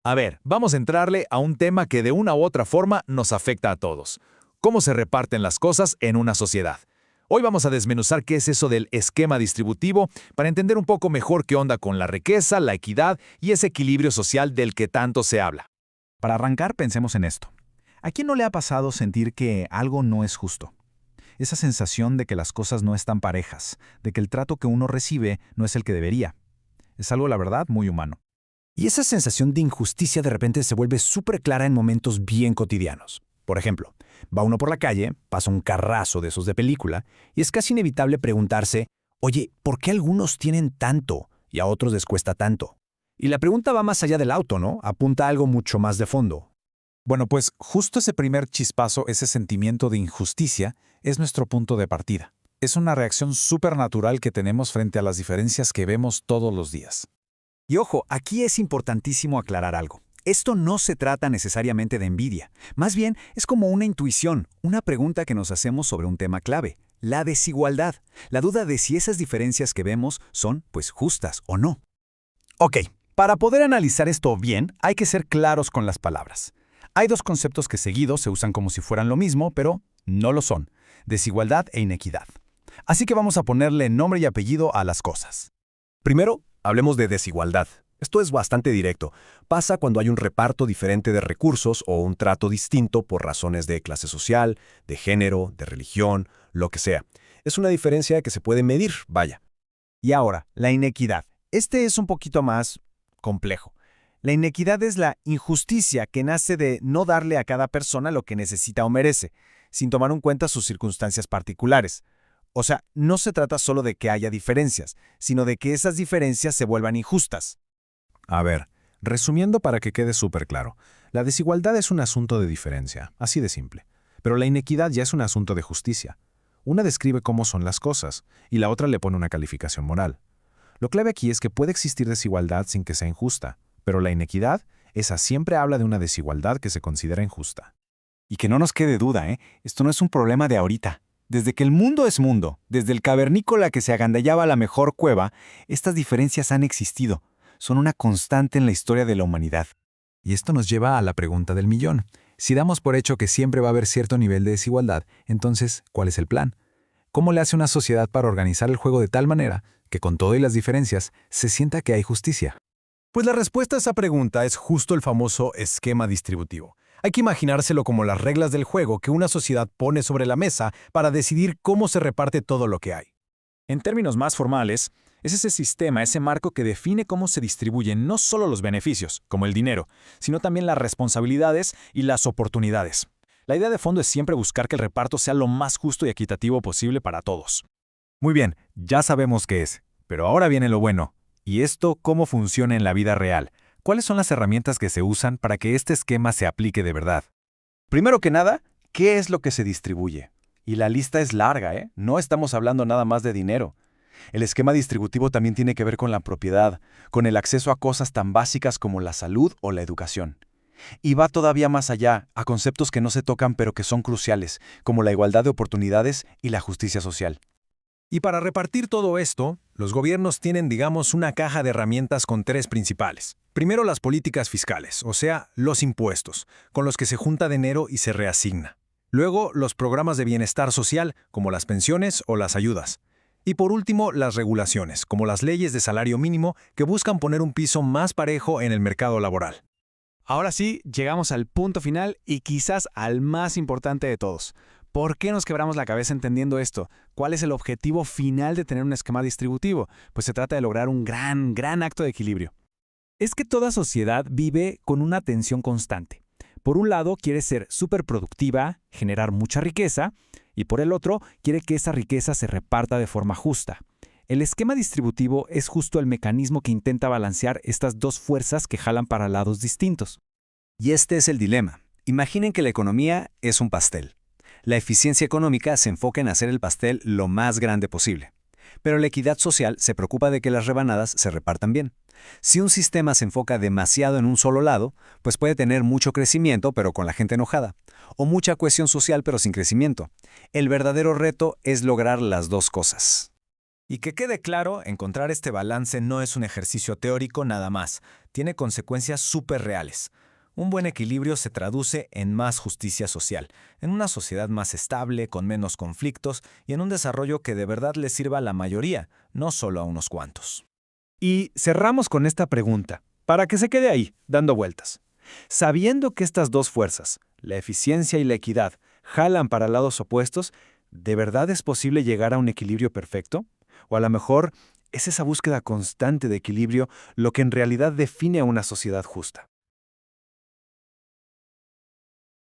A ver, vamos a entrarle a un tema que de una u otra forma nos afecta a todos. ¿Cómo se reparten las cosas en una sociedad? Hoy vamos a desmenuzar qué es eso del esquema distributivo para entender un poco mejor qué onda con la riqueza, la equidad y ese equilibrio social del que tanto se habla. Para arrancar, pensemos en esto. ¿A quién no le ha pasado sentir que algo no es justo? Esa sensación de que las cosas no están parejas, de que el trato que uno recibe no es el que debería. Es algo, la verdad, muy humano. Y esa sensación de injusticia de repente se vuelve súper clara en momentos bien cotidianos. Por ejemplo, va uno por la calle, pasa un carrazo de esos de película, y es casi inevitable preguntarse, oye, ¿por qué algunos tienen tanto y a otros les cuesta tanto? Y la pregunta va más allá del auto, ¿no? Apunta a algo mucho más de fondo. Bueno, pues justo ese primer chispazo, ese sentimiento de injusticia, es nuestro punto de partida. Es una reacción súper natural que tenemos frente a las diferencias que vemos todos los días. Y ojo, aquí es importantísimo aclarar algo. Esto no se trata necesariamente de envidia. Más bien, es como una intuición, una pregunta que nos hacemos sobre un tema clave, la desigualdad, la duda de si esas diferencias que vemos son, pues, justas o no. Ok, para poder analizar esto bien, hay que ser claros con las palabras. Hay dos conceptos que seguidos se usan como si fueran lo mismo, pero no lo son: desigualdad e inequidad. Así que vamos a ponerle nombre y apellido a las cosas. Primero, hablemos de desigualdad. Esto es bastante directo. Pasa cuando hay un reparto diferente de recursos o un trato distinto por razones de clase social, de género, de religión, lo que sea. Es una diferencia que se puede medir, vaya. Y ahora, la inequidad. Este es un poquito más complejo. La inequidad es la injusticia que nace de no darle a cada persona lo que necesita o merece, sin tomar en cuenta sus circunstancias particulares. O sea, no se trata solo de que haya diferencias, sino de que esas diferencias se vuelvan injustas. A ver, resumiendo para que quede súper claro, la desigualdad es un asunto de diferencia, así de simple. Pero la inequidad ya es un asunto de justicia. Una describe cómo son las cosas, y la otra le pone una calificación moral. Lo clave aquí es que puede existir desigualdad sin que sea injusta, pero la inequidad, esa siempre habla de una desigualdad que se considera injusta. Y que no nos quede duda, esto no es un problema de ahorita. Desde que el mundo es mundo, desde el cavernícola que se agandallaba a la mejor cueva, estas diferencias han existido. Son una constante en la historia de la humanidad. Y esto nos lleva a la pregunta del millón. Si damos por hecho que siempre va a haber cierto nivel de desigualdad, entonces, ¿cuál es el plan? ¿Cómo le hace una sociedad para organizar el juego de tal manera que con todo y las diferencias se sienta que hay justicia? Pues la respuesta a esa pregunta es justo el famoso esquema distributivo. Hay que imaginárselo como las reglas del juego que una sociedad pone sobre la mesa para decidir cómo se reparte todo lo que hay. En términos más formales, es ese sistema, ese marco que define cómo se distribuyen no solo los beneficios, como el dinero, sino también las responsabilidades y las oportunidades. La idea de fondo es siempre buscar que el reparto sea lo más justo y equitativo posible para todos. Muy bien, ya sabemos qué es, pero ahora viene lo bueno. ¿Y esto cómo funciona en la vida real? ¿Cuáles son las herramientas que se usan para que este esquema se aplique de verdad? Primero que nada, ¿qué es lo que se distribuye? Y la lista es larga, No estamos hablando nada más de dinero. El esquema distributivo también tiene que ver con la propiedad, con el acceso a cosas tan básicas como la salud o la educación. Y va todavía más allá, a conceptos que no se tocan pero que son cruciales, como la igualdad de oportunidades y la justicia social. Y para repartir todo esto, los gobiernos tienen, digamos, una caja de herramientas con tres principales. Primero, las políticas fiscales, o sea, los impuestos, con los que se junta dinero y se reasigna. Luego, los programas de bienestar social, como las pensiones o las ayudas. Y por último, las regulaciones, como las leyes de salario mínimo, que buscan poner un piso más parejo en el mercado laboral. Ahora sí, llegamos al punto final y quizás al más importante de todos. ¿Por qué nos quebramos la cabeza entendiendo esto? ¿Cuál es el objetivo final de tener un esquema distributivo? Pues se trata de lograr un gran acto de equilibrio. Es que toda sociedad vive con una tensión constante. Por un lado, quiere ser súper productiva, generar mucha riqueza, y por el otro, quiere que esa riqueza se reparta de forma justa. El esquema distributivo es justo el mecanismo que intenta balancear estas dos fuerzas que jalan para lados distintos. Y este es el dilema. Imaginen que la economía es un pastel. La eficiencia económica se enfoca en hacer el pastel lo más grande posible. Pero la equidad social se preocupa de que las rebanadas se repartan bien. Si un sistema se enfoca demasiado en un solo lado, pues puede tener mucho crecimiento pero con la gente enojada, o mucha cohesión social pero sin crecimiento. El verdadero reto es lograr las dos cosas. Y que quede claro, encontrar este balance no es un ejercicio teórico nada más, tiene consecuencias súper reales. Un buen equilibrio se traduce en más justicia social, en una sociedad más estable, con menos conflictos y en un desarrollo que de verdad le sirva a la mayoría, no solo a unos cuantos. Y cerramos con esta pregunta, para que se quede ahí, dando vueltas. Sabiendo que estas dos fuerzas, la eficiencia y la equidad, jalan para lados opuestos, ¿de verdad es posible llegar a un equilibrio perfecto? O a lo mejor es esa búsqueda constante de equilibrio lo que en realidad define a una sociedad justa.